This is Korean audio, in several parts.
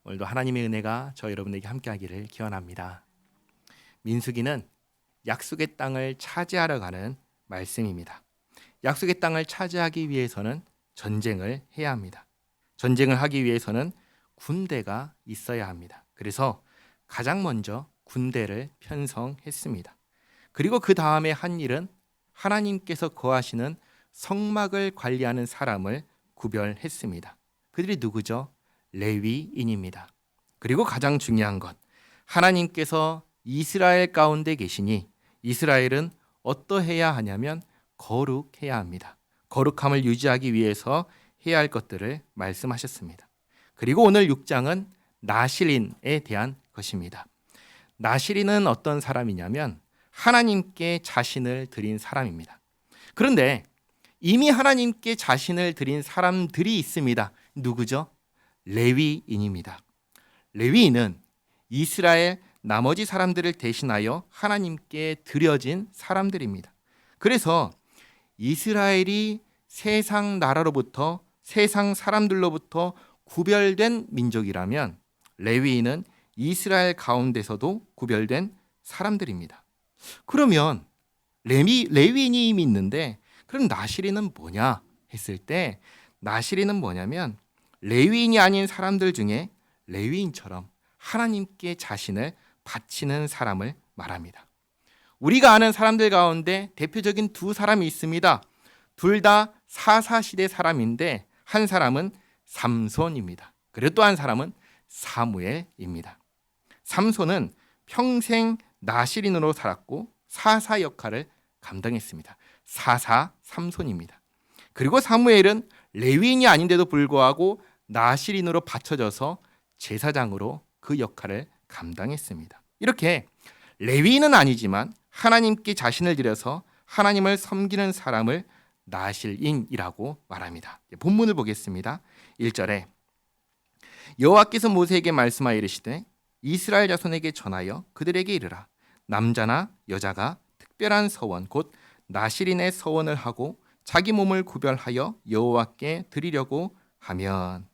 오늘도 하나님의 은혜가 저 여러분에게 함께하기를 기원합니다. 민수기는 약속의 땅을 차지하러 가는 말씀입니다. 약속의 땅을 차지하기 위해서는 전쟁을 해야 합니다. 전쟁을 하기 위해서는 군대가 있어야 합니다. 그래서 가장 먼저 군대를 편성했습니다. 그리고 그 다음에 한 일은 하나님께서 거하시는 성막을 관리하는 사람을 구별했습니다. 그들이 누구죠? 레위인입니다. 그리고 가장 중요한 것, 하나님께서 이스라엘 가운데 계시니 이스라엘은 어떠해야 하냐면 거룩해야 합니다. 거룩함을 유지하기 위해서 해야 할 것들을 말씀하셨습니다. 그리고 오늘 6장은 나실인에 대한 것입니다. 나실인은 어떤 사람이냐면 하나님께 자신을 드린 사람입니다. 그런데 이미 하나님께 자신을 드린 사람들이 있습니다. 누구죠? 레위인입니다. 레위인은 이스라엘 나머지 사람들을 대신하여 하나님께 드려진 사람들입니다. 그래서 이스라엘이 세상 나라로부터 세상 사람들로부터 구별된 민족이라면 레위인은 이스라엘 가운데서도 구별된 사람들입니다. 그러면 레위인이 이미 있는데 그럼 나실인은 뭐냐 했을 때 나실인은 뭐냐면 레위인이 아닌 사람들 중에 레위인처럼 하나님께 자신을 바치는 사람을 말합니다. 우리가 아는 사람들 가운데 대표적인 두 사람이 있습니다. 둘 다 사사시대 사람인데 한 사람은 삼손입니다. 그리고 또 한 사람은 사무엘입니다. 삼손은 평생 나실인으로 살았고 사사 역할을 감당했습니다. 사사 삼손입니다. 그리고 사무엘은 레위인이 아닌데도 불구하고 나실인으로 바쳐져서 제사장으로 그 역할을 감당했습니다. 이렇게 레위인은 아니지만 하나님께 자신을 들여서 하나님을 섬기는 사람을 나실인이라고 말합니다. 본문을 보겠습니다. 1절에 여호와께서 모세에게 말씀하여 이르시되 이스라엘 자손에게 전하여 그들에게 이르라. 남자나 여자가 특별한 서원 곧 나실인의 서원을 하고 자기 몸을 구별하여 여호와께 드리려고 하면,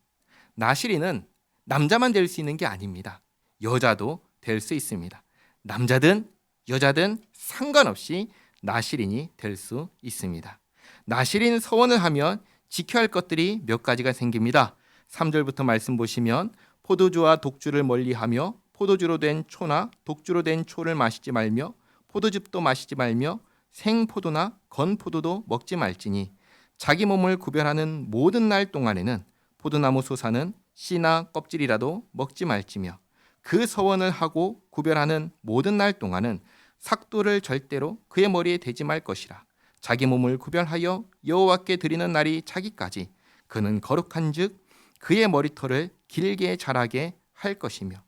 나실인은 남자만 될 수 있는 게 아닙니다. 여자도 될 수 있습니다. 남자든 여자든 상관없이 나실인이 될 수 있습니다. 나실인 서원을 하면 지켜야 할 것들이 몇 가지가 생깁니다. 3절부터 말씀 보시면 포도주와 독주를 멀리하며 포도주로 된 초나 독주로 된 초를 마시지 말며 포도즙도 마시지 말며 생포도나 건포도도 먹지 말지니 자기 몸을 구별하는 모든 날 동안에는 포도나무 솟아는 씨나 껍질이라도 먹지 말지며 그 서원을 하고 구별하는 모든 날 동안은 삭도를 절대로 그의 머리에 대지 말 것이라. 자기 몸을 구별하여 여호와께 드리는 날이 차기까지 그는 거룩한즉 그의 머리털을 길게 자라게 할 것이며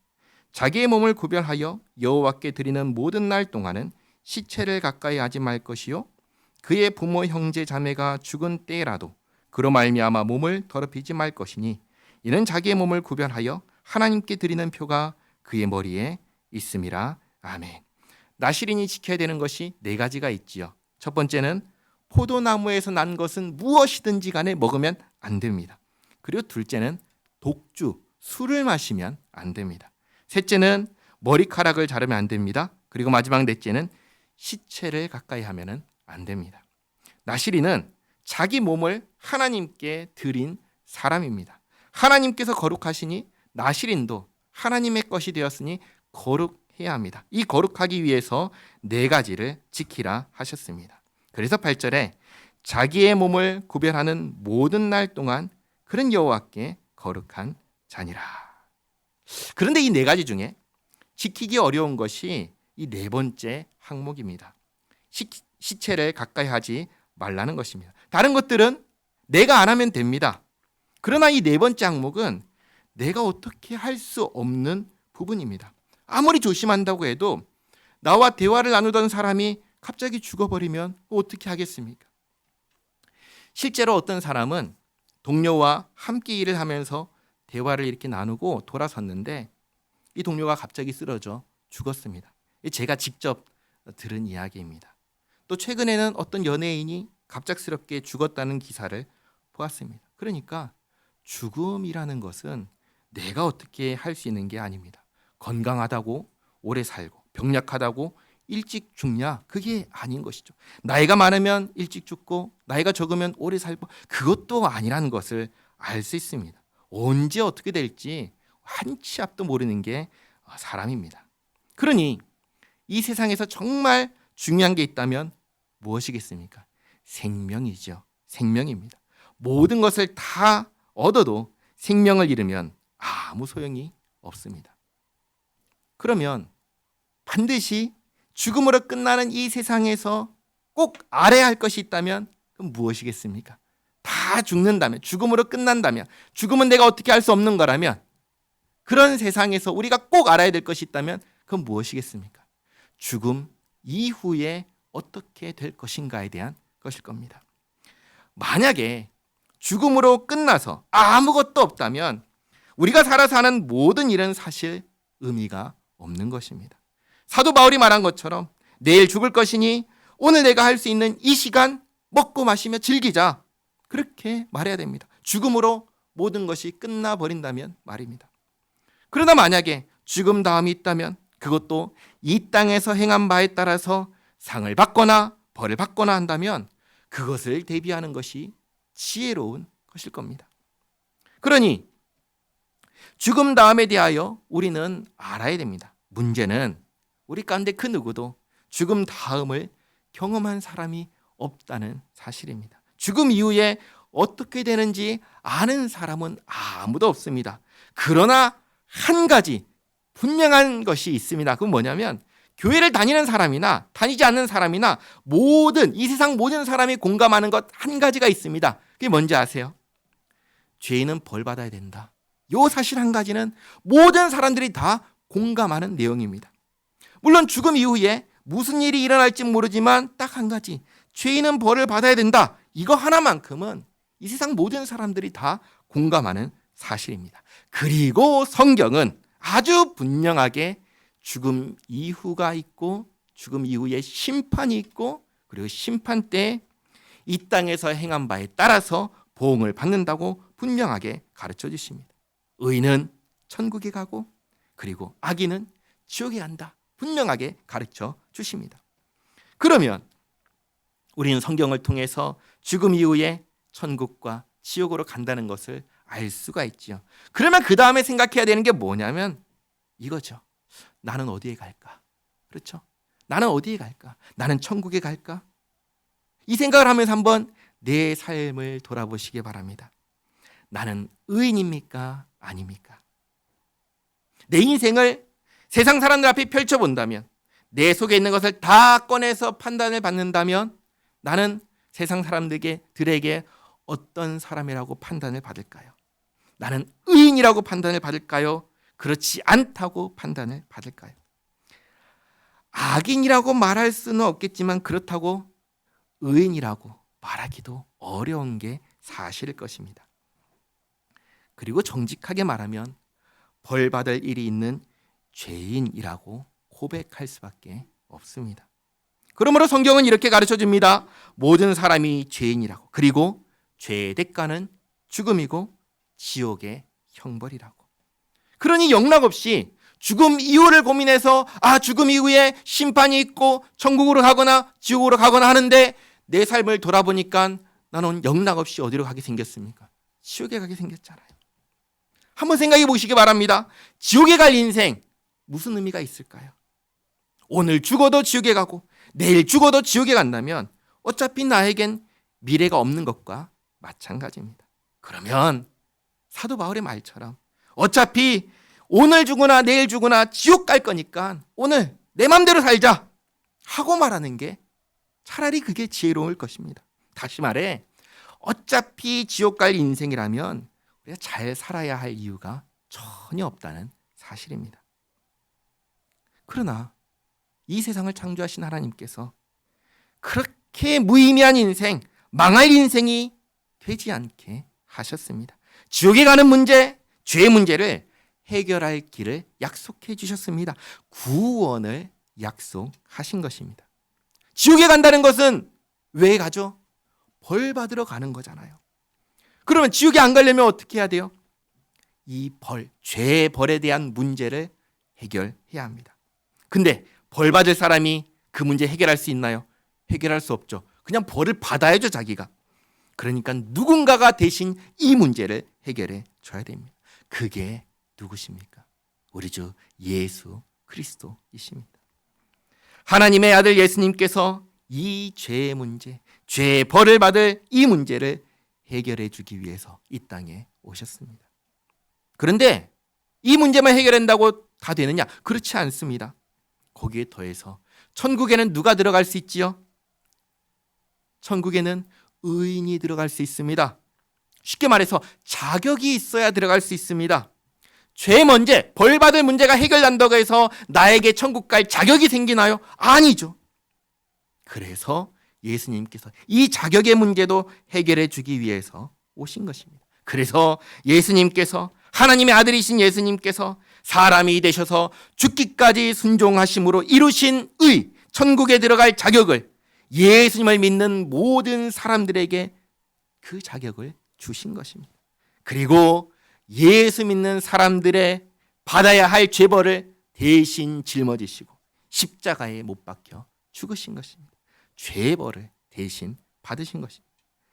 자기의 몸을 구별하여 여호와께 드리는 모든 날 동안은 시체를 가까이 하지 말 것이요 그의 부모 형제 자매가 죽은 때라도 그로 말미암아 몸을 더럽히지 말 것이니 이는 자기의 몸을 구별하여 하나님께 드리는 표가 그의 머리에 있음이라. 아멘. 나실인이 지켜야 되는 것이 네 가지가 있지요. 첫 번째는 포도나무에서 난 것은 무엇이든지 간에 먹으면 안 됩니다. 그리고 둘째는 독주, 술을 마시면 안 됩니다. 셋째는 머리카락을 자르면 안 됩니다. 그리고 마지막 넷째는 시체를 가까이 하면 안 됩니다. 나실인은 자기 몸을 하나님께 드린 사람입니다. 하나님께서 거룩하시니 나실인도 하나님의 것이 되었으니 거룩해야 합니다. 이 거룩하기 위해서 네 가지를 지키라 하셨습니다. 그래서 8절에 자기의 몸을 구별하는 모든 날 동안 그는 여호와께 거룩한 자니라. 그런데 이 네 가지 중에 지키기 어려운 것이 이 네 번째 항목입니다. 시체를 가까이 하지 말라는 것입니다. 다른 것들은 내가 안 하면 됩니다. 그러나 이 네 번째 항목은 내가 어떻게 할 수 없는 부분입니다. 아무리 조심한다고 해도 나와 대화를 나누던 사람이 갑자기 죽어버리면 어떻게 하겠습니까? 실제로 어떤 사람은 동료와 함께 일을 하면서 대화를 이렇게 나누고 돌아섰는데 이 동료가 갑자기 쓰러져 죽었습니다. 제가 직접 들은 이야기입니다. 또 최근에는 어떤 연예인이 갑작스럽게 죽었다는 기사를 보았습니다. 그러니까 죽음이라는 것은 내가 어떻게 할 수 있는 게 아닙니다. 건강하다고 오래 살고 병약하다고 일찍 죽냐? 그게 아닌 것이죠. 나이가 많으면 일찍 죽고 나이가 적으면 오래 살고 그것도 아니라는 것을 알 수 있습니다. 언제 어떻게 될지 한 치 앞도 모르는 게 사람입니다. 그러니 이 세상에서 정말 중요한 게 있다면 무엇이겠습니까? 생명이죠. 생명입니다. 모든 것을 다 얻어도 생명을 잃으면 아무 소용이 없습니다. 그러면 반드시 죽음으로 끝나는 이 세상에서 꼭 알아야 할 것이 있다면 그럼 무엇이겠습니까? 다 죽는다면, 죽음으로 끝난다면, 죽음은 내가 어떻게 할 수 없는 거라면 그런 세상에서 우리가 꼭 알아야 될 것이 있다면 그건 무엇이겠습니까? 죽음 이후에 어떻게 될 것인가에 대한 것일 겁니다. 만약에 죽음으로 끝나서 아무것도 없다면 우리가 살아서 하는 모든 일은 사실 의미가 없는 것입니다. 사도 바울이 말한 것처럼 내일 죽을 것이니 오늘 내가 할 수 있는 이 시간 먹고 마시며 즐기자. 그렇게 말해야 됩니다. 죽음으로 모든 것이 끝나버린다면 말입니다. 그러나 만약에 죽음 다음이 있다면 그것도 이 땅에서 행한 바에 따라서 상을 받거나 벌을 받거나 한다면 그것을 대비하는 것이 지혜로운 것일 겁니다. 그러니 죽음 다음에 대하여 우리는 알아야 됩니다. 문제는 우리 가운데 그 누구도 죽음 다음을 경험한 사람이 없다는 사실입니다. 죽음 이후에 어떻게 되는지 아는 사람은 아무도 없습니다. 그러나 한 가지 분명한 것이 있습니다. 그건 뭐냐면 교회를 다니는 사람이나 다니지 않는 사람이나 모든 이 세상 모든 사람이 공감하는 것 한 가지가 있습니다. 그게 뭔지 아세요? 죄인은 벌 받아야 된다. 이 사실 한 가지는 모든 사람들이 다 공감하는 내용입니다. 물론 죽음 이후에 무슨 일이 일어날지 모르지만 딱 한 가지, 죄인은 벌을 받아야 된다. 이거 하나만큼은 이 세상 모든 사람들이 다 공감하는 사실입니다. 그리고 성경은 아주 분명하게 죽음 이후가 있고 죽음 이후에 심판이 있고 그리고 심판 때 이 땅에서 행한 바에 따라서 보응을 받는다고 분명하게 가르쳐 주십니다. 의인은 천국에 가고 그리고 악인은 지옥에 간다. 분명하게 가르쳐 주십니다. 그러면 우리는 성경을 통해서 죽음 이후에 천국과 지옥으로 간다는 것을 알 수가 있지요. 그러면 그 다음에 생각해야 되는 게 뭐냐면 이거죠. 나는 어디에 갈까? 그렇죠? 나는 어디에 갈까? 나는 천국에 갈까? 이 생각을 하면서 한번 내 삶을 돌아보시기 바랍니다. 나는 의인입니까? 아닙니까? 내 인생을 세상 사람들 앞에 펼쳐본다면 내 속에 있는 것을 다 꺼내서 판단을 받는다면 나는 세상 사람들에게 어떤 사람이라고 판단을 받을까요? 나는 의인이라고 판단을 받을까요? 그렇지 않다고 판단을 받을까요? 악인이라고 말할 수는 없겠지만 그렇다고 의인이라고 말하기도 어려운 게 사실일 것입니다. 그리고 정직하게 말하면 벌 받을 일이 있는 죄인이라고 고백할 수밖에 없습니다. 그러므로 성경은 이렇게 가르쳐 줍니다. 모든 사람이 죄인이라고. 그리고 죄의 대가는 죽음이고 지옥의 형벌이라고. 그러니 영락없이 죽음 이후를 고민해서 죽음 이후에 심판이 있고 천국으로 가거나 지옥으로 가거나 하는데 내 삶을 돌아보니까 나는 영락없이 어디로 가게 생겼습니까? 지옥에 가게 생겼잖아요. 한번 생각해 보시기 바랍니다. 지옥에 갈 인생 무슨 의미가 있을까요? 오늘 죽어도 지옥에 가고 내일 죽어도 지옥에 간다면 어차피 나에겐 미래가 없는 것과 마찬가지입니다. 그러면 사도 바울의 말처럼 어차피 오늘 죽으나 내일 죽으나 지옥 갈 거니까 오늘 내 맘대로 살자 하고 말하는 게 차라리 그게 지혜로울 것입니다. 다시 말해 어차피 지옥 갈 인생이라면 우리가 잘 살아야 할 이유가 전혀 없다는 사실입니다. 그러나 이 세상을 창조하신 하나님께서 그렇게 무의미한 인생, 망할 인생이 되지 않게 하셨습니다. 지옥에 가는 문제, 죄의 문제를 해결할 길을 약속해 주셨습니다. 구원을 약속하신 것입니다. 지옥에 간다는 것은 왜 가죠? 벌 받으러 가는 거잖아요. 그러면 지옥에 안 가려면 어떻게 해야 돼요? 이 죄의 벌에 대한 문제를 해결해야 합니다. 근데 벌 받을 사람이 그 문제 해결할 수 있나요? 해결할 수 없죠. 그냥 벌을 받아야죠, 자기가. 그러니까 누군가가 대신 이 문제를 해결해 줘야 됩니다. 그게 누구십니까? 우리 주 예수 그리스도이십니다. 하나님의 아들 예수님께서 이 죄의 문제, 죄의 벌을 받을 이 문제를 해결해 주기 위해서 이 땅에 오셨습니다. 그런데 이 문제만 해결한다고 다 되느냐? 그렇지 않습니다. 거기에 더해서 천국에는 누가 들어갈 수 있지요? 천국에는 의인이 들어갈 수 있습니다. 쉽게 말해서 자격이 있어야 들어갈 수 있습니다. 죄 문제, 벌 받을 문제가 해결된다고 해서 나에게 천국 갈 자격이 생기나요? 아니죠. 그래서 예수님께서 이 자격의 문제도 해결해 주기 위해서 오신 것입니다. 그래서 예수님께서, 하나님의 아들이신 예수님께서 사람이 되셔서 죽기까지 순종하심으로 이루신 의, 천국에 들어갈 자격을 예수님을 믿는 모든 사람들에게 그 자격을 주신 것입니다. 그리고 예수 믿는 사람들의 받아야 할 죄벌을 대신 짊어지시고 십자가에 못 박혀 죽으신 것입니다. 죄벌을 대신 받으신 것입니다.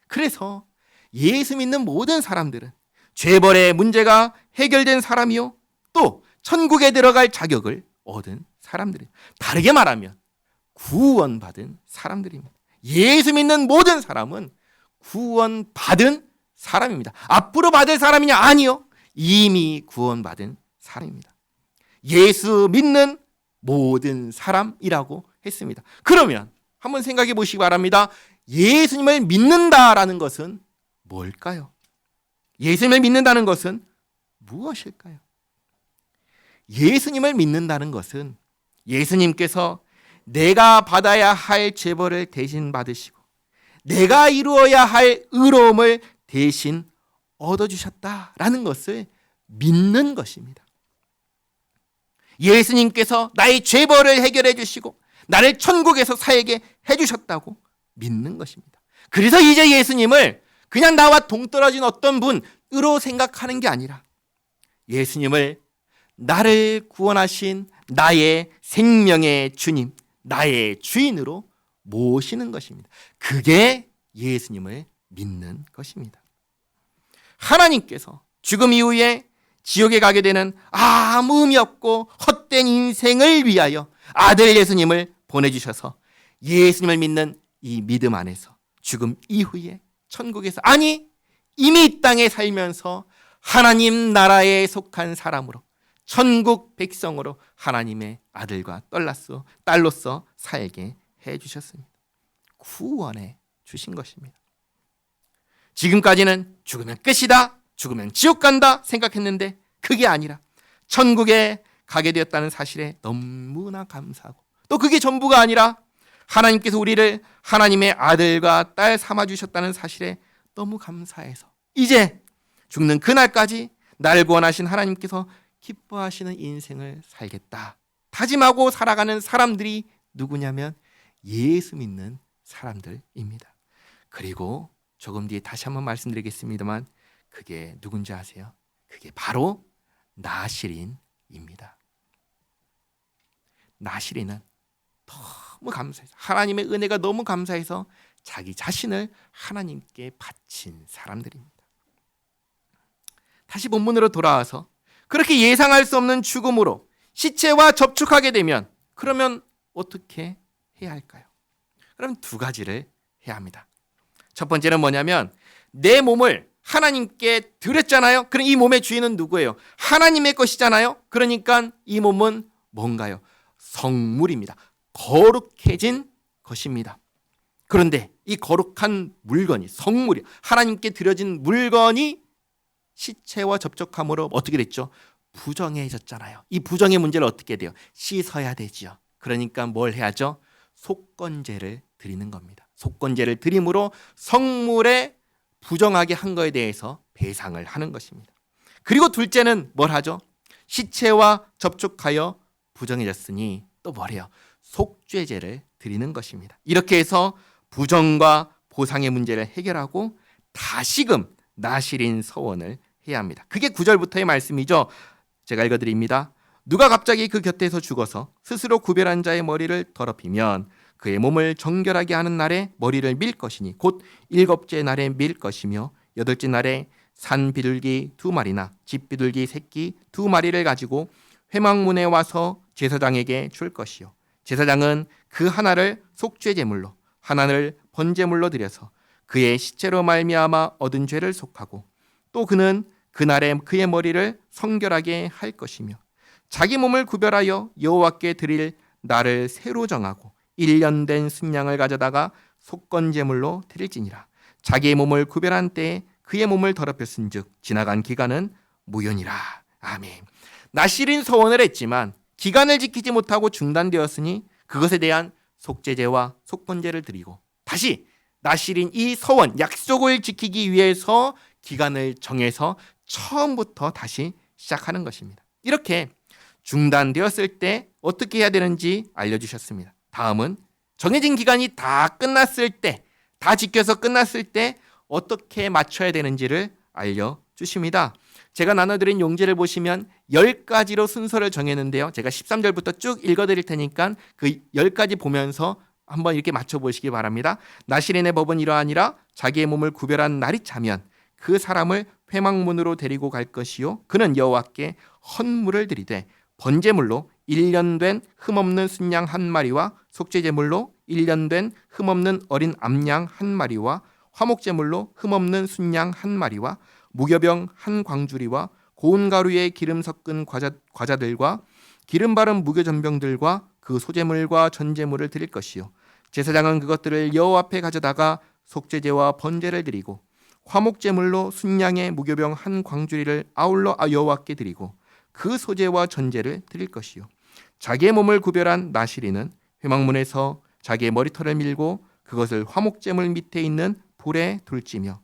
그래서 예수 믿는 모든 사람들은 죄벌의 문제가 해결된 사람이요, 또 천국에 들어갈 자격을 얻은 사람들이에요. 다르게 말하면 구원받은 사람들입니다. 예수 믿는 모든 사람은 구원받은 사람입니다. 앞으로 받을 사람이냐? 아니요. 이미 구원받은 사람입니다. 예수 믿는 모든 사람이라고 했습니다. 그러면 한번 생각해 보시기 바랍니다. 예수님을 믿는다라는 것은 뭘까요? 예수님을 믿는다는 것은 무엇일까요? 예수님을 믿는다는 것은 예수님께서 내가 받아야 할 죄벌을 대신 받으시고 내가 이루어야 할 의로움을 대신 얻어주셨다라는 것을 믿는 것입니다. 예수님께서 나의 죄벌을 해결해 주시고 나를 천국에서 살게 해주셨다고 믿는 것입니다. 그래서 이제 예수님을 그냥 나와 동떨어진 어떤 분으로 생각하는 게 아니라 예수님을 나를 구원하신 나의 생명의 주님, 나의 주인으로 모시는 것입니다. 그게 예수님을 믿는 것입니다. 하나님께서 죽음 이후에 지옥에 가게 되는 아무 의미 없고 헛된 인생을 위하여 아들 예수님을 보내주셔서 예수님을 믿는 이 믿음 안에서 죽음 이후에 천국에서, 아니 이미 이 땅에 살면서 하나님 나라에 속한 사람으로 천국 백성으로 하나님의 아들과 딸로서 살게 해주셨습니다. 구원해 주신 것입니다. 지금까지는 죽으면 끝이다, 죽으면 지옥 간다 생각했는데 그게 아니라 천국에 가게 되었다는 사실에 너무나 감사하고, 또 그게 전부가 아니라 하나님께서 우리를 하나님의 아들과 딸 삼아주셨다는 사실에 너무 감사해서 이제 죽는 그날까지 나를 구원하신 하나님께서 기뻐하시는 인생을 살겠다 다짐하고 살아가는 사람들이 누구냐면 예수 믿는 사람들입니다. 그리고 조금 뒤에 다시 한번 말씀드리겠습니다만 그게 누군지 아세요? 그게 바로 나시린입니다. 나시린은 너무 감사해서, 하나님의 은혜가 너무 감사해서 자기 자신을 하나님께 바친 사람들입니다. 다시 본문으로 돌아와서 그렇게 예상할 수 없는 죽음으로 시체와 접촉하게 되면 그러면 어떻게 해야 할까요? 그럼 두 가지를 해야 합니다. 첫 번째는 뭐냐면 내 몸을 하나님께 드렸잖아요. 그럼 이 몸의 주인은 누구예요? 하나님의 것이잖아요. 그러니까 이 몸은 뭔가요? 성물입니다. 거룩해진 것입니다. 그런데 이 거룩한 물건이, 성물이, 하나님께 드려진 물건이 시체와 접촉함으로 어떻게 됐죠? 부정해졌잖아요. 이 부정의 문제를 어떻게 돼요? 씻어야 되지요. 그러니까 뭘 해야죠? 속건제를 드리는 겁니다. 속건제를 드림으로 성물에 부정하게 한 거에 대해서 배상을 하는 것입니다. 그리고 둘째는 뭘 하죠? 시체와 접촉하여 부정해졌으니 또 뭘 해요? 속죄제를 드리는 것입니다. 이렇게 해서 부정과 보상의 문제를 해결하고 다시금 나시린 서원을 해야 합니다. 그게 9절부터의 말씀이죠. 제가 읽어드립니다. 누가 갑자기 그 곁에서 죽어서 스스로 구별한 자의 머리를 더럽히면 그의 몸을 정결하게 하는 날에 머리를 밀 것이니 곧 7째 날에 밀 것이며 8째 날에 산 비둘기 2마리나 집 비둘기 새끼 2마리를 가지고 회막문에 와서 제사장에게 줄 것이요 제사장은 그 하나를 속죄 제물로 하나를 번제물로 드려서 그의 시체로 말미암아 얻은 죄를 속하고 또 그는 그날에 그의 머리를 성결하게 할 것이며 자기 몸을 구별하여 여호와께 드릴 날을 새로 정하고 1년 된 순양을 가져다가 속건제물로 드릴지니라. 자기의 몸을 구별한 때에 그의 몸을 더럽혔은즉 지나간 기간은 무효니라. 아멘. 나실인 서원을 했지만 기간을 지키지 못하고 중단되었으니 그것에 대한 속죄제와 속건제를 드리고 다시 나실인 이 서원 약속을 지키기 위해서 기간을 정해서 처음부터 다시 시작하는 것입니다. 이렇게 중단되었을 때 어떻게 해야 되는지 알려주셨습니다. 다음은 정해진 기간이 다 끝났을 때, 다 지켜서 끝났을 때 어떻게 맞춰야 되는지를 알려주십니다. 제가 나눠드린 용지를 보시면 10가지로 순서를 정했는데요. 제가 13절부터 쭉 읽어드릴 테니까 그 10가지 보면서 한번 이렇게 맞춰보시기 바랍니다. 나실인의 법은 이러하니라. 자기의 몸을 구별한 날이 차면 그 사람을 회막문으로 데리고 갈 것이요 그는 여호와께 헌물을 드리되 번제물로 1년 된 흠없는 순양 1마리와 속죄제물로 1년 된 흠없는 어린 암양 1마리와 화목제물로 흠없는 순양 1마리와 무교병 1광주리와 고운 가루에 기름 섞은 과자들과 기름 바른 무교전병들과 그 소제물과 전제물을 드릴 것이요 제사장은 그것들을 여호와 앞에 가져다가 속죄제와 번제를 드리고 화목제물로 순양의 무교병 1광주리를 아울러 여호와께 드리고 그 소제와 전제를 드릴 것이요 자기의 몸을 구별한 나실인은 회막문에서 자기의 머리털을 밀고 그것을 화목제물 밑에 있는 불에 둘지며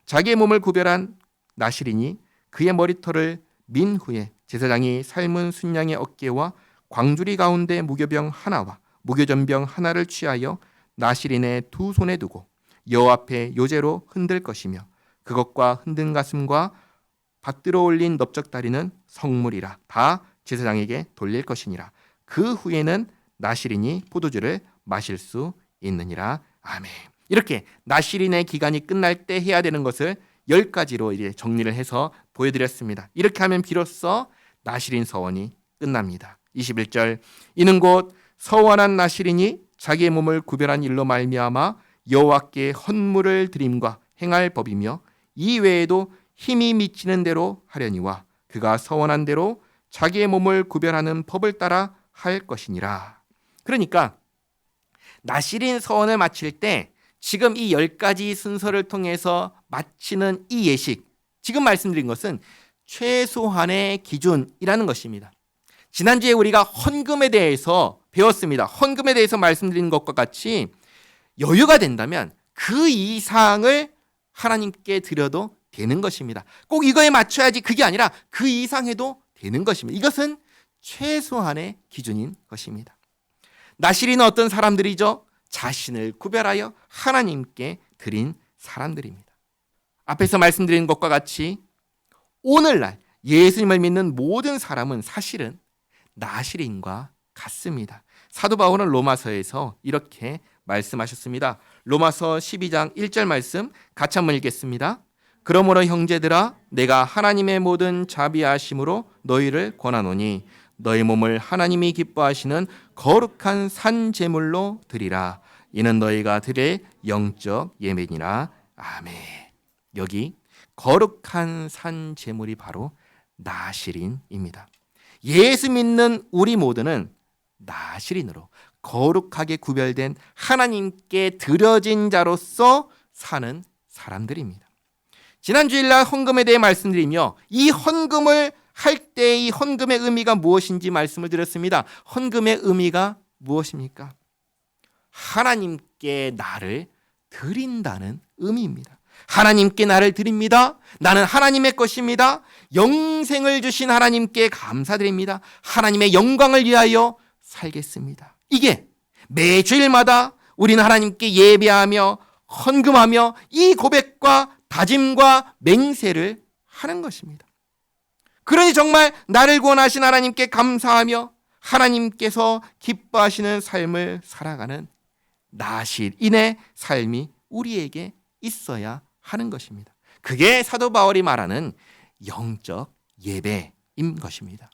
자기의 몸을 구별한 나실인이 그의 머리털을 민 후에 제사장이 삶은 순양의 어깨와 광주리 가운데 무교병 하나와 무교전병 하나를 취하여 나실인의 두 손에 두고 여호와 앞에 요제로 흔들 것이며 그것과 흔든 가슴과 받들어 올린 넓적다리는 성물이라 다 제사장에게 돌릴 것이니라. 그 후에는 나실인이 포도주를 마실 수 있느니라. 아멘. 이렇게 나실인의 기간이 끝날 때 해야 되는 것을 10가지로 이제 정리를 해서 보여드렸습니다. 이렇게 하면 비로소 나실인 서원이 끝납니다. 21절 이는 곧 서원한 나실인이 자기의 몸을 구별한 일로 말미암아 여호와께 헌물을 드림과 행할 법이며 이 외에도 힘이 미치는 대로 하려니와 그가 서원한 대로 자기의 몸을 구별하는 법을 따라 할 것이니라. 그러니까 나실인 서원을 마칠 때 지금 이 10가지 순서를 통해서 마치는 이 예식, 지금 말씀드린 것은 최소한의 기준이라는 것입니다. 지난주에 우리가 헌금에 대해서 배웠습니다. 헌금에 대해서 말씀드린 것과 같이 여유가 된다면 그 이상을 하나님께 드려도 되는 것입니다. 꼭 이거에 맞춰야지 그게 아니라 그 이상해도 되는 것입니다. 이것은 최소한의 기준인 것입니다. 나실인은 어떤 사람들이죠? 자신을 구별하여 하나님께 드린 사람들입니다. 앞에서 말씀드린 것과 같이 오늘날 예수님을 믿는 모든 사람은 사실은 나실인과 같습니다. 사도 바울은 로마서에서 이렇게 말씀하셨습니다. 로마서 12장 1절 말씀 같이 한번 읽겠습니다. 그러므로 형제들아 내가 하나님의 모든 자비하심으로 너희를 권하노니 너희 몸을 하나님이 기뻐하시는 거룩한 산 제물로 드리라. 이는 너희가 드릴 영적 예배니라. 아멘. 여기 거룩한 산 제물이 바로 나실인입니다. 예수 믿는 우리 모두는 나실인으로 거룩하게 구별된 하나님께 드려진 자로서 사는 사람들입니다. 지난 주일날 헌금에 대해 말씀드리며 이 헌금을 할 때 이 헌금의 의미가 무엇인지 말씀을 드렸습니다. 헌금의 의미가 무엇입니까? 하나님께 나를 드린다는 의미입니다. 하나님께 나를 드립니다. 나는 하나님의 것입니다. 영생을 주신 하나님께 감사드립니다. 하나님의 영광을 위하여 살겠습니다. 이게 매주일마다 우리는 하나님께 예배하며 헌금하며 이 고백과 다짐과 맹세를 하는 것입니다. 그러니 정말 나를 구원하신 하나님께 감사하며 하나님께서 기뻐하시는 삶을 살아가는 나실인의 삶이 우리에게 있어야 하는 것입니다. 그게 사도 바울이 말하는 영적 예배인 것입니다.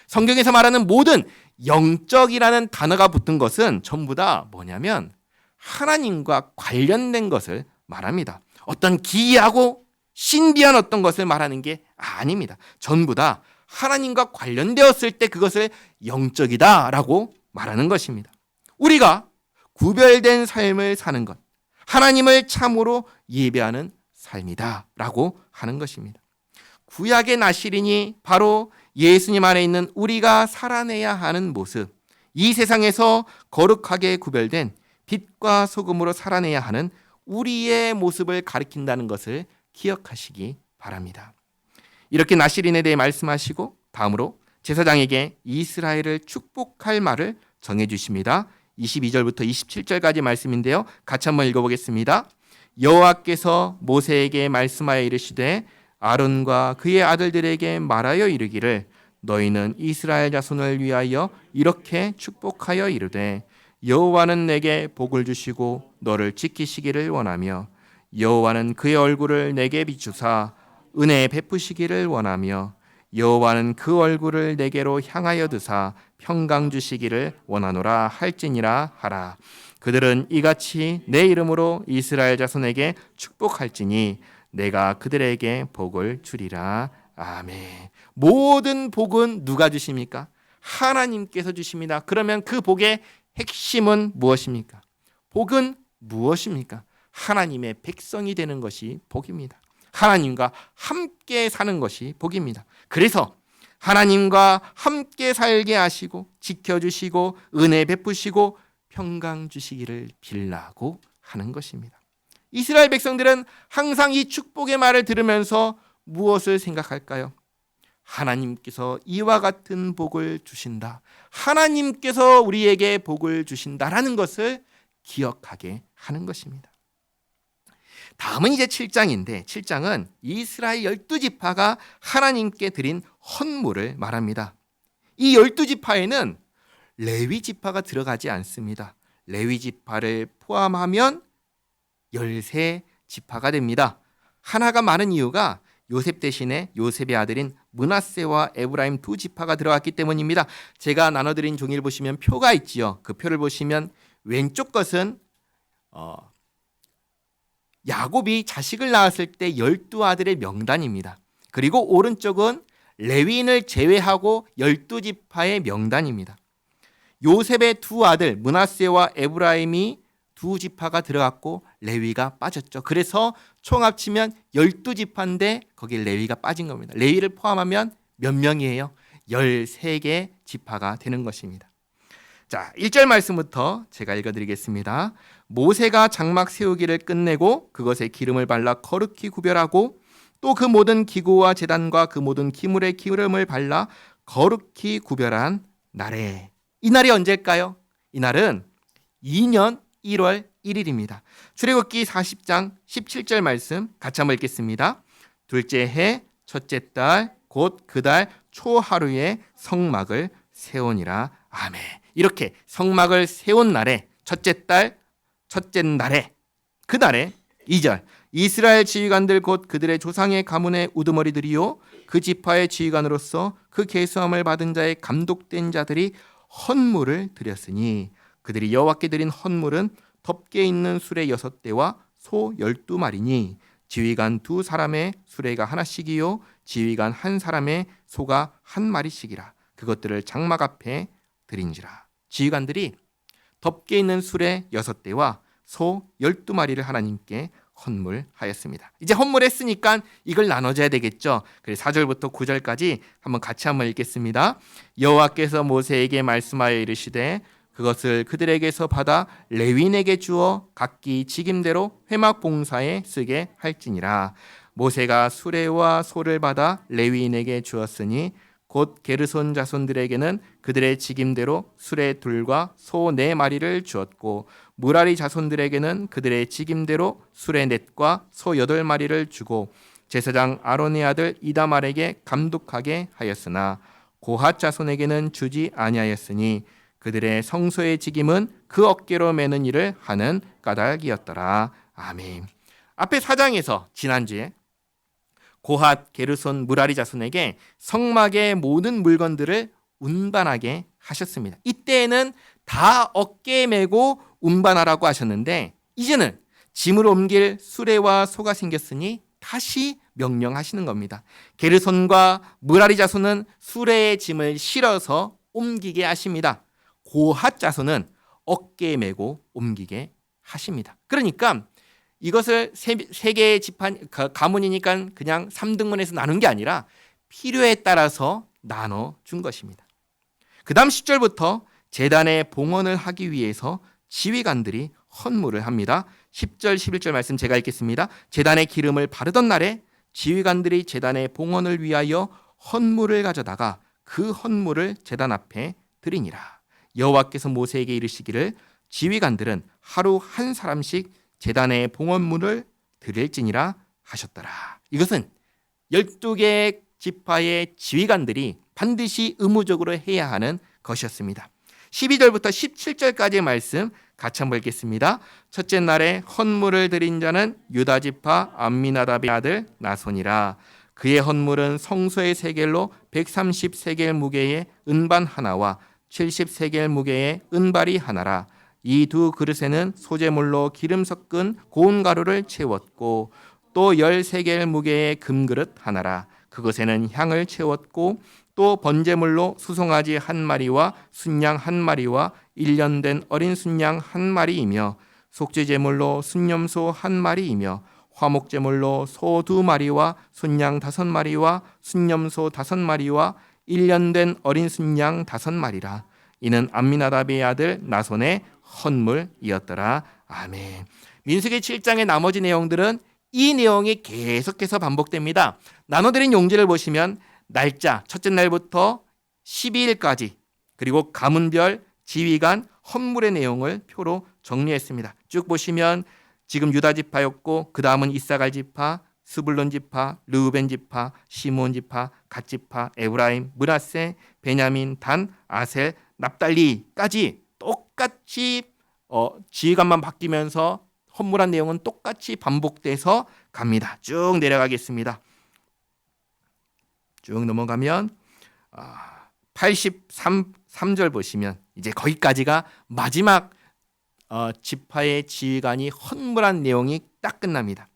성경에서 말하는 모든 영적이라는 단어가 붙은 것은 전부 다 뭐냐면 하나님과 관련된 것을 말합니다. 어떤 기이하고 신비한 어떤 것을 말하는 게 아닙니다. 전부 다 하나님과 관련되었을 때 그것을 영적이다라고 말하는 것입니다. 우리가 구별된 삶을 사는 것, 하나님을 참으로 예배하는 삶이다라고 하는 것입니다. 구약의 나실인이 바로 예수님 안에 있는 우리가 살아내야 하는 모습, 이 세상에서 거룩하게 구별된 빛과 소금으로 살아내야 하는 우리의 모습을 가리킨다는 것을 기억하시기 바랍니다. 이렇게 나실인에 대해 말씀하시고 다음으로 제사장에게 이스라엘을 축복할 말을 정해주십니다. 22절부터 27절까지 말씀인데요. 같이 한번 읽어보겠습니다. 여호와께서 모세에게 말씀하여 이르시되 아론과 그의 아들들에게 말하여 이르기를 너희는 이스라엘 자손을 위하여 이렇게 축복하여 이르되 여호와는 내게 복을 주시고 너를 지키시기를 원하며 여호와는 그의 얼굴을 내게 비추사 은혜 베푸시기를 원하며 여호와는 그 얼굴을 내게로 향하여 드사 평강 주시기를 원하노라 할지니라 하라. 그들은 이같이 내 이름으로 이스라엘 자손에게 축복할지니 내가 그들에게 복을 주리라. 아멘. 모든 복은 누가 주십니까? 하나님께서 주십니다. 그러면 그 복의 핵심은 무엇입니까? 복은 무엇입니까? 하나님의 백성이 되는 것이 복입니다. 하나님과 함께 사는 것이 복입니다. 그래서 하나님과 함께 살게 하시고 지켜주시고 은혜 베푸시고 평강 주시기를 빌라고 하는 것입니다. 이스라엘 백성들은 항상 이 축복의 말을 들으면서 무엇을 생각할까요? 하나님께서 이와 같은 복을 주신다. 하나님께서 우리에게 복을 주신다라는 것을 기억하게 하는 것입니다. 다음은 이제 7장인데 7장은 이스라엘 12지파가 하나님께 드린 헌물을 말합니다. 이 12지파에는 레위지파가 들어가지 않습니다. 레위지파를 포함하면 13지파가 됩니다. 하나가 많은 이유가 요셉 대신에 요셉의 아들인 므낫세와 에브라임 두 지파가 들어갔기 때문입니다. 제가 나눠드린 종이를 보시면 표가 있지요. 그 표를 보시면 왼쪽 것은 야곱이 자식을 낳았을 때 12아들의 명단입니다. 그리고 오른쪽은 레위인을 제외하고 12지파의 명단입니다. 요셉의 두 아들 므낫세와 에브라임이 두 지파가 들어갔고 레위가 빠졌죠. 그래서 총 합치면 12지파인데 거기 레위가 빠진 겁니다. 레위를 포함하면 몇 명이에요? 13개 지파가 되는 것입니다. 자, 1절 말씀부터 제가 읽어드리겠습니다. 모세가 장막 세우기를 끝내고 그것에 기름을 발라 거룩히 구별하고 또 그 모든 기구와 제단과 그 모든 기물에 기름을 발라 거룩히 구별한 날에, 이 날이 언제일까요? 이 날은 2년 1월 1일입니다. 출애굽기 40장 17절 말씀 같이 한번 읽겠습니다. 둘째 해 첫째 달 곧 그 달 초하루에 성막을 세우니라. 아멘. 이렇게 성막을 세운 날에 첫째 달 첫째 날에 그 날에 2절 이스라엘 지휘관들 곧 그들의 조상의 가문의 우두머리들이요 그 지파의 지휘관으로서 그 계수함을 받은 자의 감독된 자들이 헌물을 드렸으니 그들이 여호와께 드린 헌물은 덮개 있는 수레 6대와 소 12마리니 지휘관 2사람의 수레가 하나씩이요 지휘관 1사람의 소가 1마리씩이라. 그것들을 장막 앞에 드린지라. 지휘관들이 덮개 있는 수레 6대와 소 12마리를 하나님께 헌물하였습니다. 이제 헌물했으니까 이걸 나눠줘야 되겠죠. 그래서 4절부터 9절까지 같이 한번 읽겠습니다. 여호와께서 모세에게 말씀하여 이르시되 그것을 그들에게서 받아 레위인에게 주어 각기 직임대로 회막 봉사에 쓰게 할지니라. 모세가 수레와 소를 받아 레위인에게 주었으니 곧 게르손 자손들에게는 그들의 직임대로 수레 2과 소 4마리를 주었고 무라리 자손들에게는 그들의 직임대로 수레 4과 소 8마리를 주고 제사장 아론의 아들 이다말에게 감독하게 하였으나 고핫 자손에게는 주지 아니하였으니 그들의 성소의 직임은 그 어깨로 매는 일을 하는 까닭이었더라. 아멘. 앞에 4장에서 지난주에 고핫, 게르손, 무라리 자손에게 성막의 모든 물건들을 운반하게 하셨습니다. 이때에는 다 어깨에 메고 운반하라고 하셨는데 이제는 짐을 옮길 수레와 소가 생겼으니 다시 명령하시는 겁니다. 게르손과 무라리 자손은 수레에 짐을 실어서 옮기게 하십니다. 고핫 자손은 어깨에 메고 옮기게 하십니다. 그러니까 이것을 세 개의 지판 가문이니까 그냥 3등분해서 나눈 게 아니라 필요에 따라서 나눠 준 것입니다. 그 다음 10절부터 제단의 봉헌을 하기 위해서 지휘관들이 헌물을 합니다. 10절 11절 말씀 제가 읽겠습니다. 제단의 기름을 바르던 날에 지휘관들이 제단의 봉헌을 위하여 헌물을 가져다가 그 헌물을 제단 앞에 드리니라. 여호와께서 모세에게 이르시기를 지휘관들은 하루 한 사람씩 제단의 봉헌물을 드릴지니라 하셨더라. 이것은 12개의 지파의 지휘관들이 반드시 의무적으로 해야 하는 것이었습니다. 12절부터 17절까지의 말씀 같이 한번 읽겠습니다. 첫째 날에 헌물을 드린 자는 유다 지파 암미나답의 아들 나손이라. 그의 헌물은 성소의 세겔로 130세겔 무게의 은반 하나와 70세겔 무게의 은발이 하나라. 이 두 그릇에는 소재물로 기름 섞은 고운 가루를 채웠고 또 10세겔 무게의 금그릇 하나라. 그것에는 향을 채웠고 또 번제물로 수송아지 한 마리와 순양 한 마리와 1년 된 어린 순양 한 마리이며 속죄제물로 순염소 한 마리이며 화목제물로 소 2마리와 순양 5마리와 순염소 5마리와 1년 된 어린 순양 5마리라. 이는 암미나답의 아들 나손의 헌물이었더라. 아멘. 민수기 7장의 나머지 내용들은 이 내용이 계속해서 반복됩니다. 나눠드린 용지를 보시면 날짜 첫째 날부터 12일까지 그리고 가문별 지휘관 헌물의 내용을 표로 정리했습니다. 쭉 보시면 지금 유다 지파였고 그 다음은 이사갈 지파, 스불론 지파, 르우벤 지파, 시므온 지파, 갓 지파, 에브라임, 므낫세, 베냐민, 단, 아셀, 납달리까지 똑같이 지휘관만 바뀌면서 헌물한 내용은 똑같이 반복돼서 갑니다. 쭉 내려가겠습니다. 쭉 넘어가면 83절 보시면 이제 거기까지가 마지막 지파의 지휘관이 헌물한 내용이 딱 끝납니다.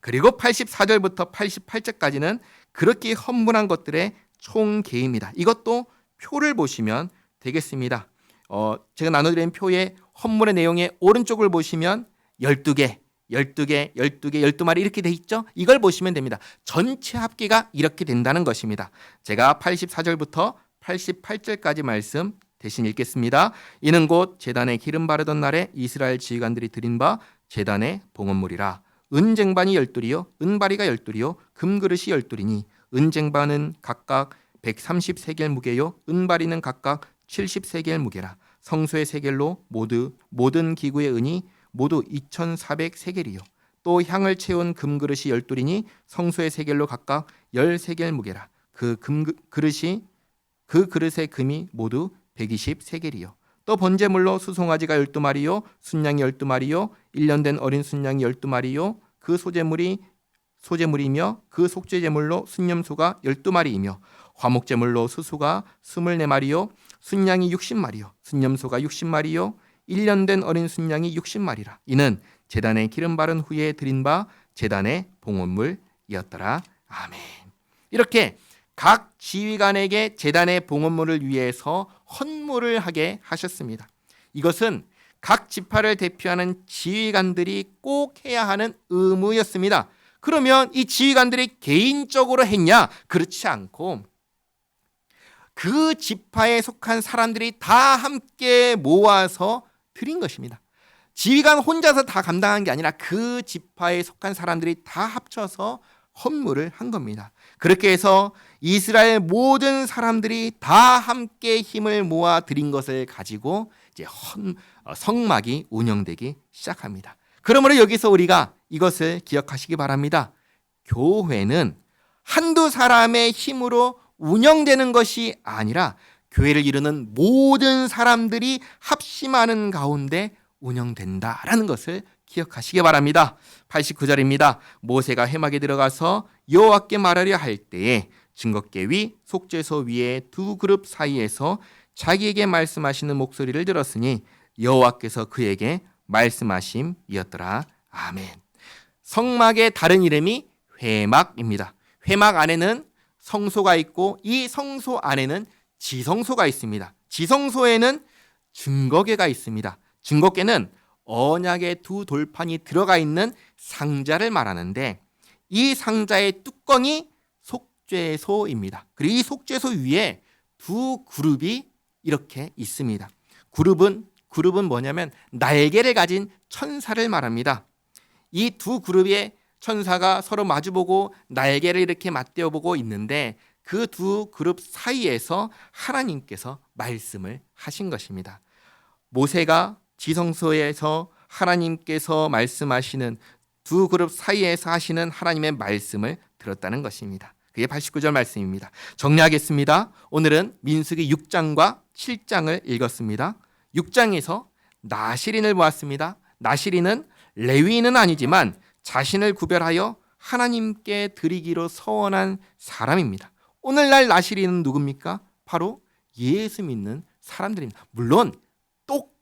그리고 84절부터 88절까지는 그렇게 헌물한 것들의 총계입니다. 이것도 표를 보시면 되겠습니다. 제가 나눠드린 표의 헌물의 내용의 오른쪽을 보시면 12개, 12개, 12개, 12마리 이렇게 돼 있죠? 이걸 보시면 됩니다. 전체 합계가 이렇게 된다는 것입니다. 제가 84절부터 88절까지 말씀 대신 읽겠습니다. 이는 곧 제단에 기름 바르던 날에 이스라엘 지휘관들이 드린 바 제단의 봉헌물이라. 은쟁반이 12이요 은바리가 12이요 금그릇이 12이니 은쟁반은 각각 130세겔 무게요 은바리는 각각 70세겔 무게라. 성소의 세겔로 모든 기구의 은이 모두 2400세겔이요 또 향을 채운 금그릇이 12이니 성소의 세겔로 각각 10세겔 무게라. 그 그릇의 금이 모두 120세겔이요 또 번제물로 수송아지가 12마리요 순양이 12마리요 1년 된 어린 순양이 12마리요 그 소제물이며 그 속죄제물로 순염소가 12마리이며 화목제물로 수수가 24마리요 순양이 60마리요 순염소가 60마리요 1년 된 어린 순양이 60마리라. 이는 제단에 기름 바른 후에 드린 바 제단의 봉헌물이었더라. 아멘. 이렇게 각 지휘관에게 제단의 봉헌물을 위해서 헌물을 하게 하셨습니다. 이것은 각 지파를 대표하는 지휘관들이 꼭 해야 하는 의무였습니다. 그러면 이 지휘관들이 개인적으로 했냐? 그렇지 않고 그 지파에 속한 사람들이 다 함께 모아서 드린 것입니다. 지휘관 혼자서 다 감당한 게 아니라 그 지파에 속한 사람들이 다 합쳐서 헌물을 한 겁니다. 그렇게 해서 이스라엘 모든 사람들이 다 함께 힘을 모아 드린 것을 가지고 이제 성막이 운영되기 시작합니다. 그러므로 여기서 우리가 이것을 기억하시기 바랍니다. 교회는 한두 사람의 힘으로 운영되는 것이 아니라 교회를 이루는 모든 사람들이 합심하는 가운데 운영된다라는 것을 기억하시기 바랍니다. 89절입니다. 모세가 회막에 들어가서 여호와께 말하려 할 때에 증거궤 위 속죄소 위에 두 그룹 사이에서 자기에게 말씀하시는 목소리를 들었으니 여호와께서 그에게 말씀하심이었더라. 아멘. 성막의 다른 이름이 회막입니다. 회막 안에는 성소가 있고 이 성소 안에는 지성소가 있습니다. 지성소에는 증거궤가 있습니다. 증거궤는 언약의 두 돌판이 들어가 있는 상자를 말하는데 이 상자의 뚜껑이 속죄소입니다. 그리고 이 속죄소 위에 두 그룹이 이렇게 있습니다. 그룹은 뭐냐면 날개를 가진 천사를 말합니다. 이 두 그룹의 천사가 서로 마주보고 날개를 이렇게 맞대어보고 있는데 그 두 그룹 사이에서 하나님께서 말씀을 하신 것입니다. 모세가 지성소에서 하나님께서 말씀하시는 두 그룹 사이에서 하시는 하나님의 말씀을 들었다는 것입니다. 그게 89절 말씀입니다. 정리하겠습니다. 오늘은 민수기 6장과 7장을 읽었습니다. 6장에서 나시린을 보았습니다. 나시린은 레위인은 아니지만 자신을 구별하여 하나님께 드리기로 서원한 사람입니다. 오늘날 나시린은 누굽니까? 바로 예수 믿는 사람들입니다. 물론 꼭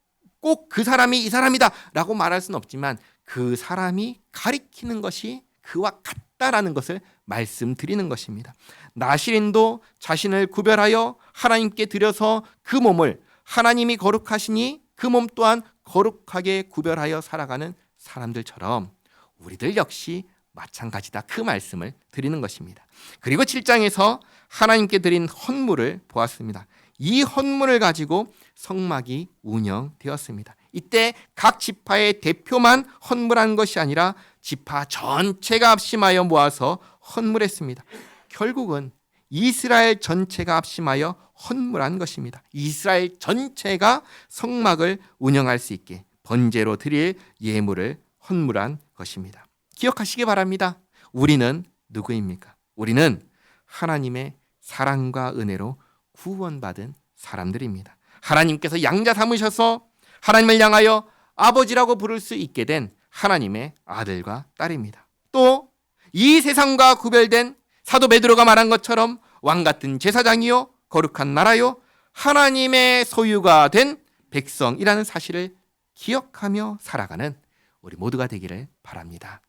그 사람이 이 사람이다 라고 말할 수는 없지만 그 사람이 가리키는 것이 그와 같다라는 것을 말씀드리는 것입니다. 나시린도 자신을 구별하여 하나님께 드려서 그 몸을 하나님이 거룩하시니 그 몸 또한 거룩하게 구별하여 살아가는 사람들처럼 우리들 역시 마찬가지다. 그 말씀을 드리는 것입니다. 그리고 7장에서 하나님께 드린 헌물을 보았습니다. 이 헌물을 가지고 성막이 운영되었습니다. 이때 각 지파의 대표만 헌물한 것이 아니라 지파 전체가 합심하여 모아서 헌물했습니다. 결국은 이스라엘 전체가 합심하여 헌물한 것입니다. 이스라엘 전체가 성막을 운영할 수 있게 번제로 드릴 예물을 헌물한 것입니다. 기억하시기 바랍니다. 우리는 누구입니까? 우리는 하나님의 사랑과 은혜로 구원받은 사람들입니다. 하나님께서 양자 삼으셔서 하나님을 향하여 아버지라고 부를 수 있게 된 하나님의 아들과 딸입니다. 또 이 세상과 구별된 사도 베드로가 말한 것처럼 왕같은 제사장이요 거룩한 나라요 하나님의 소유가 된 백성이라는 사실을 기억하며 살아가는 우리 모두가 되기를 바랍니다.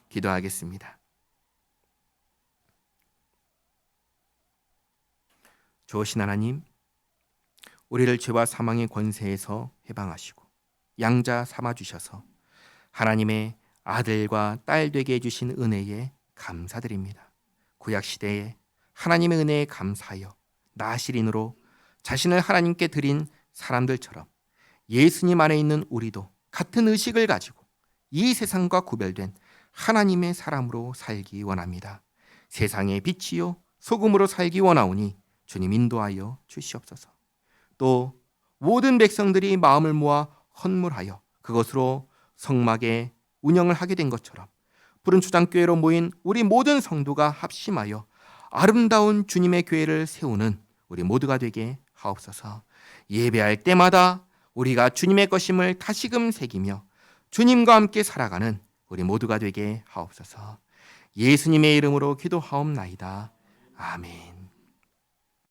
기도하겠습니다. 좋으신 하나님, 우리를 죄와 사망의 권세에서 해방하시고 양자 삼아주셔서 하나님의 아들과 딸 되게 해주신 은혜에 감사드립니다. 구약시대에 하나님의 은혜에 감사하여 나시린으로 자신을 하나님께 드린 사람들처럼 예수님 안에 있는 우리도 같은 의식을 가지고 이 세상과 구별된 하나님의 사람으로 살기 원합니다. 세상의 빛이요 소금으로 살기 원하오니 주님 인도하여 주시옵소서. 또 모든 백성들이 마음을 모아 헌물하여 그것으로 성막의 운영을 하게 된 것처럼 푸른 초장교회로 모인 우리 모든 성도가 합심하여 아름다운 주님의 교회를 세우는 우리 모두가 되게 하옵소서. 예배할 때마다 우리가 주님의 것임을 다시금 새기며 주님과 함께 살아가는 우리 모두가 되게 하옵소서. 예수님의 이름으로 기도하옵나이다. 아멘.